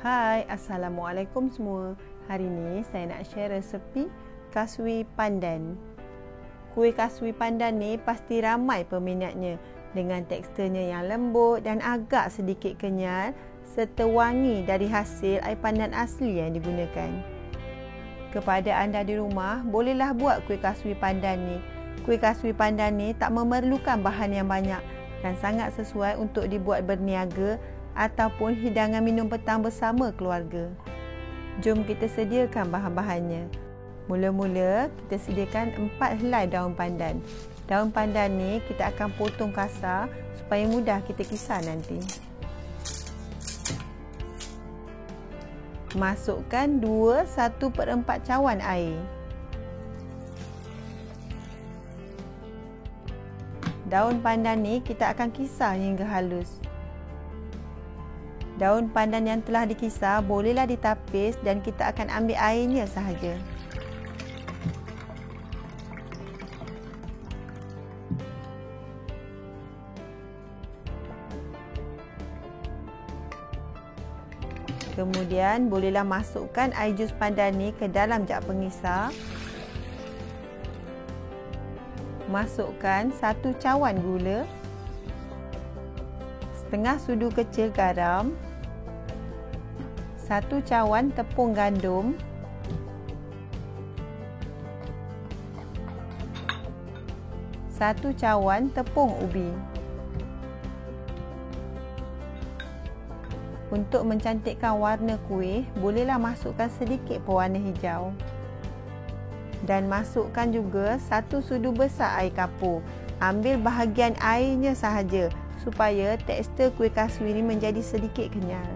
Hai, Assalamualaikum semua. Hari ini saya nak share resepi kasui pandan. Kuih kasui pandan ni pasti ramai peminatnya dengan teksturnya yang lembut dan agak sedikit kenyal serta wangi dari hasil air pandan asli yang digunakan. Kepada anda di rumah, bolehlah buat kuih kasui pandan ni. Kuih kasui pandan ni tak memerlukan bahan yang banyak dan sangat sesuai untuk dibuat berniaga ataupun hidangan minum petang bersama keluarga. Jom kita sediakan bahan-bahannya. Mula-mula kita sediakan 4 helai daun pandan. Daun pandan ni kita akan potong kasar supaya mudah kita kisar nanti. Masukkan 1/4 cawan air. Daun pandan ni kita akan kisar hingga halus. Daun pandan yang telah dikisar bolehlah ditapis dan kita akan ambil airnya sahaja. Kemudian bolehlah masukkan air jus pandan ni ke dalam jak pengisar. Masukkan 1 cawan gula, setengah sudu kecil garam, 1 cawan tepung gandum, 1 cawan tepung ubi. Untuk mencantikkan warna kuih, bolehlah masukkan sedikit pewarna hijau. Dan masukkan juga 1 sudu besar air kapur. Ambil bahagian airnya sahaja supaya tekstur kuih kasui ini menjadi sedikit kenyal.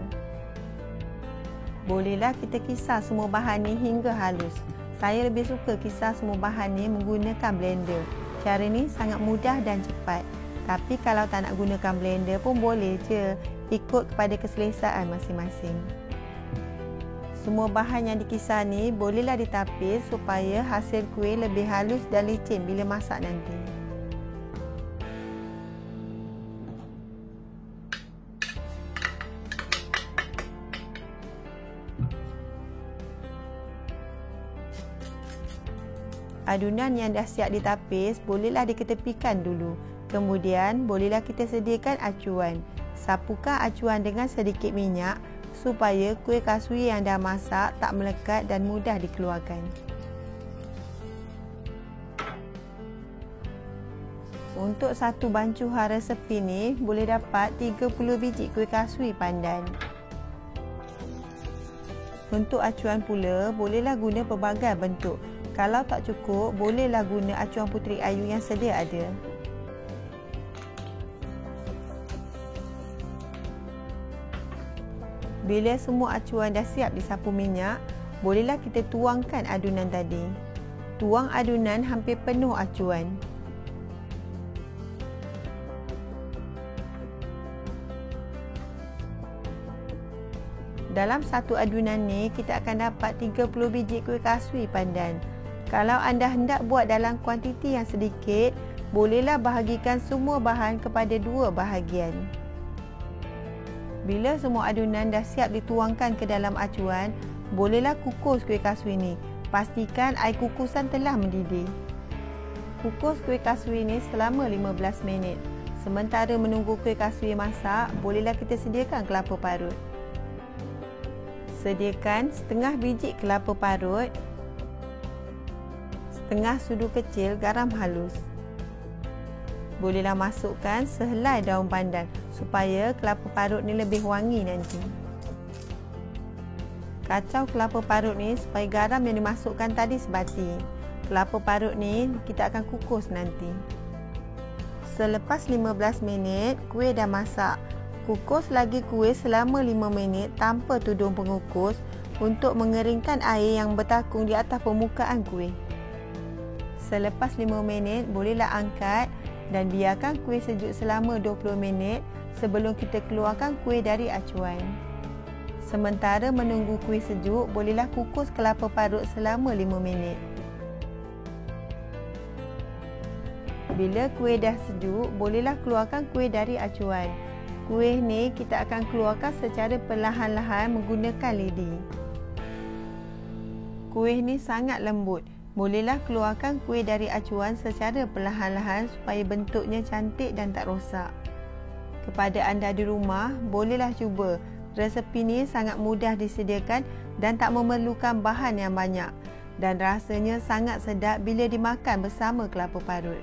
Bolehlah kita kisar semua bahan ni hingga halus. Saya lebih suka kisar semua bahan ni menggunakan blender. Cara ni sangat mudah dan cepat. Tapi kalau tak nak gunakan blender pun boleh je, ikut kepada keselesaan masing-masing. Semua bahan yang dikisar ni bolehlah ditapis supaya hasil kuih lebih halus dan licin bila masak nanti. Adunan yang dah siap ditapis bolehlah diketepikan dulu. Kemudian bolehlah kita sediakan acuan. Sapukan acuan dengan sedikit minyak supaya kuih kasui yang dah masak tak melekat dan mudah dikeluarkan. Untuk satu bancuhan resepi ni boleh dapat 30 biji kuih kasui pandan. Untuk acuan pula bolehlah guna pelbagai bentuk. Kalau tak cukup, bolehlah guna acuan puteri ayu yang sedia ada. Bila semua acuan dah siap disapu minyak, bolehlah kita tuangkan adunan tadi. Tuang adunan hampir penuh acuan. Dalam satu adunan ni, kita akan dapat 30 biji kuih kasui pandan. Kalau anda hendak buat dalam kuantiti yang sedikit, bolehlah bahagikan semua bahan kepada 2 bahagian. Bila semua adunan dah siap dituangkan ke dalam acuan, bolehlah kukus kuih kasui ni. Pastikan air kukusan telah mendidih. Kukus kuih kasui ni selama 15 minit. Sementara menunggu kuih kasui masak, bolehlah kita sediakan kelapa parut. Sediakan setengah biji kelapa parut, setengah sudu kecil garam halus. Bolehlah masukkan sehelai daun pandan supaya kelapa parut ni lebih wangi nanti. Kacau kelapa parut ni supaya garam yang dimasukkan tadi sebati. Kelapa parut ni kita akan kukus nanti. Selepas 15 minit, kuih dah masak. Kukus lagi kuih selama 5 minit tanpa tudung pengukus untuk mengeringkan air yang bertakung di atas permukaan kuih. Selepas 5 minit, bolehlah angkat dan biarkan kuih sejuk selama 20 minit sebelum kita keluarkan kuih dari acuan. Sementara menunggu kuih sejuk, bolehlah kukus kelapa parut selama 5 minit. Bila kuih dah sejuk, bolehlah keluarkan kuih dari acuan. Kuih ni kita akan keluarkan secara perlahan-lahan menggunakan lidi. Kuih ni sangat lembut. Bolehlah keluarkan kuih dari acuan secara perlahan-lahan supaya bentuknya cantik dan tak rosak. Kepada anda di rumah, bolehlah cuba. Resepi ni sangat mudah disediakan dan tak memerlukan bahan yang banyak. Dan rasanya sangat sedap bila dimakan bersama kelapa parut.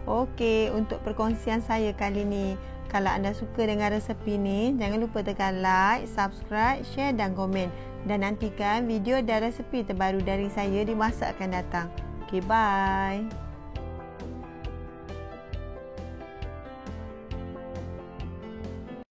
Okey, untuk perkongsian saya kali ni, kalau anda suka dengan resepi ni, jangan lupa tekan like, subscribe, share dan komen. Dan nantikan video dan resepi terbaru dari saya di masa akan datang. Okey, bye.